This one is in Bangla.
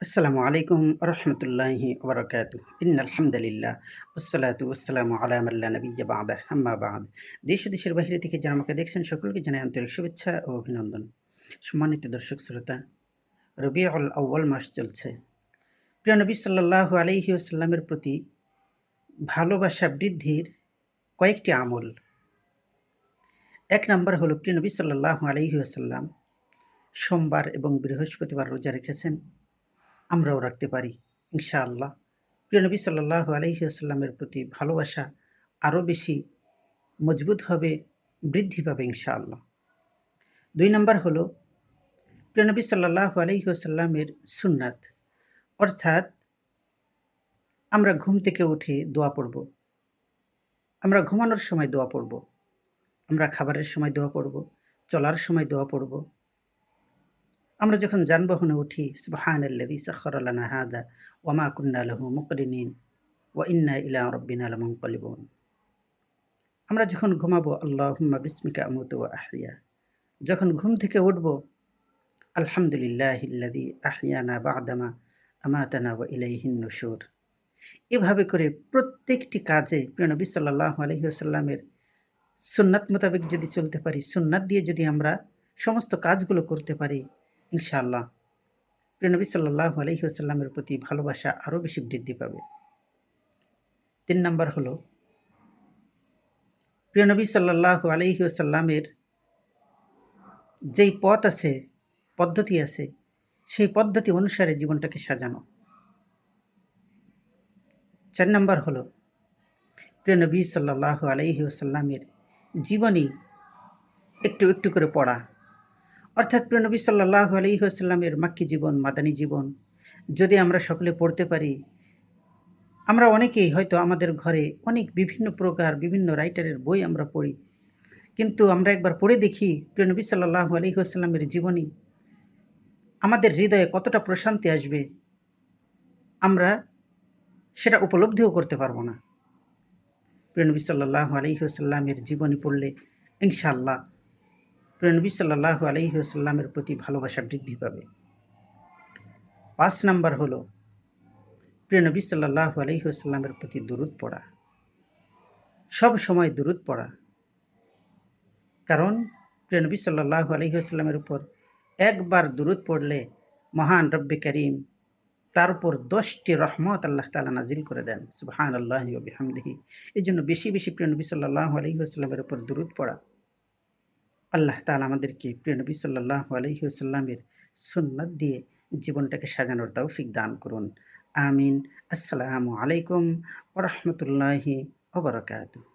আসসালামু আলাইকুম রহমতুল্লাহি ওবরাকাতু ইন্নাল হামদুলিল্লাহ ওয়াসসালাতু ওয়াসসালামু আলা মান লা নাবিয়্যা বা'দা আম্মা বা'দ। দেশ ও দেশের বাইরে থেকে যারা আমাকে দেখছেন সকলকে জানাই আন্তরিক শুভেচ্ছা ও অভিনন্দন। সম্মানিত দর্শক শ্রোতা, রবিউল আউয়াল মাস চলছে। প্রিয় নবী সাল্লাল্লাহু আলাইহি ওয়াসাল্লামের প্রতি ভালোবাসা বৃদ্ধির কয়েকটি আমল। এক নাম্বার হলো প্রিয় নবী সাল্লাল্লাহু আলাইহি ওয়াসাল্লাম সোমবার এবং বৃহস্পতিবার রোজা রেখেছেন। আমরাও রাখতে পারি ইনশাআল্লাহ। প্রিয় নবী সাল্লাল্লাহু আলাইহি ওয়াসাল্লামের প্রতি ভালোবাসা আরও বেশি মজবুত হবে, বৃদ্ধি পাবে ইনশাআল্লাহ। ২ নাম্বার হলো প্রিয় নবী সাল্লাল্লাহু আলাইহি ওয়াসাল্লামের সুন্নাত, অর্থাৎ আমরা ঘুম থেকে উঠে দোয়া পড়ব, আমরা ঘুমানোর সময় দোয়া পড়ব, আমরা খাবারের সময় দোয়া পড়ব, চলার সময় দোয়া পড়ব। আমরা যখন যানবাহনে উঠি সুবহানাল্লাযী সাখখারা লানা হাযা ওয়া মা কুন্না লাহু মুকরিনিন ওয়া ইন্না ইলা রাব্বিনা লামুনকালিবুন। আমরা যখন ঘুমাবো আল্লাহুম্মা বিসমিকা আমুতু ওয়া আহইয়া। যখন ঘুম থেকে উঠব আলহামদুলিল্লাহিল্লাযী আহইয়ানা বা'দামা আমাতানা ওয়া ইলাইহিন নুশুর। এভাবে করে প্রত্যেকটি কাজে প্রিয় নবী সাল্লাল্লাহু আলাইহি ওয়াসাল্লামের সুন্নাত মোতাবেক যদি চলতে পারি, সুন্নাত দিয়ে যদি আমরা সমস্ত কাজগুলো করতে পারি ইনশাআল্লাহ, প্রিয় নবী সাল্লাল্লাহু আলাইহি ওয়াসাল্লামের প্রতি ভালোবাসা আরও বেশি বৃদ্ধি পাবে। ৩ নাম্বার হলো প্রিয় নবী সাল্লাল্লাহু আলাইহি ওয়াসাল্লামের যেই পথ আছে, পদ্ধতি আছে, সেই পদ্ধতি অনুসারে জীবনটাকে সাজানো। ৪ নাম্বার হলো প্রিয় নবী সাল্লাল্লাহু আলাইহি ওয়াসাল্লামের জীবনী একটু একটু করে পড়া, অর্থাৎ প্রিয় নবী সাল্লাল্লাহু আলাইহি ওয়াসাল্লামের মাক্কি জীবন, মাদানী জীবন যদি আমরা সকলে পড়তে পারি, আমরা অনেকেই হয়তো আমাদের ঘরে অনেক বিভিন্ন প্রকার বিভিন্ন রাইটারের বই আমরা পড়ি, কিন্তু আমরা একবার পড়ে দেখি প্রিয় নবী সাল্লাল্লাহু আলাইহি ওয়াসাল্লামের জীবনী, আমাদের হৃদয়ে কতটা প্রশান্তি আসবে আমরা সেটা উপলব্ধিও করতে পারবো না। প্রিয় নবী সাল্লাল্লাহু আলাইহি ওয়াসাল্লামের জীবনী পড়লে ইনশাআল্লাহ প্রিয় নবী সাল্লাল্লাহু আলাইহি ওয়াসাল্লামের প্রতি ভালোবাসা বৃদ্ধি পাবে। ৫ নাম্বার হলো প্রিয় নবী সাল্লাল্লাহু আলাইহি ওয়াসাল্লামের প্রতি দুরূদ পড়া, সব সময় দুরূদ পড়া। কারণ প্রিয় নবী সাল্লাল্লাহু আলাইহি ওয়াসাল্লামের উপর একবার দুরূদ পড়লে মহান রব্বে কারীম তার উপর ১০টি রহমত আল্লাহ তাআলা নাজিল করে দেন। সুবহানাল্লাহি ওয়া বিহামদিহি। এজন্য বেশি বেশি প্রিয় নবী সাল্লাল্লাহু আলাইহি ওয়াসাল্লামের উপর দুরূদ পড়া। আল্লাহ তাআলা আমাদেরকে প্রিয় নবী সাল্লাল্লাহু আলাইহি ওয়াসাল্লামের সুন্নাত দিয়ে জীবনটাকে সাজানোর তৌফিক দান করুন। আমিন। আসসালামু আলাইকুম ওয়া রাহমাতুল্লাহি ওয়া বারাকাতুহু।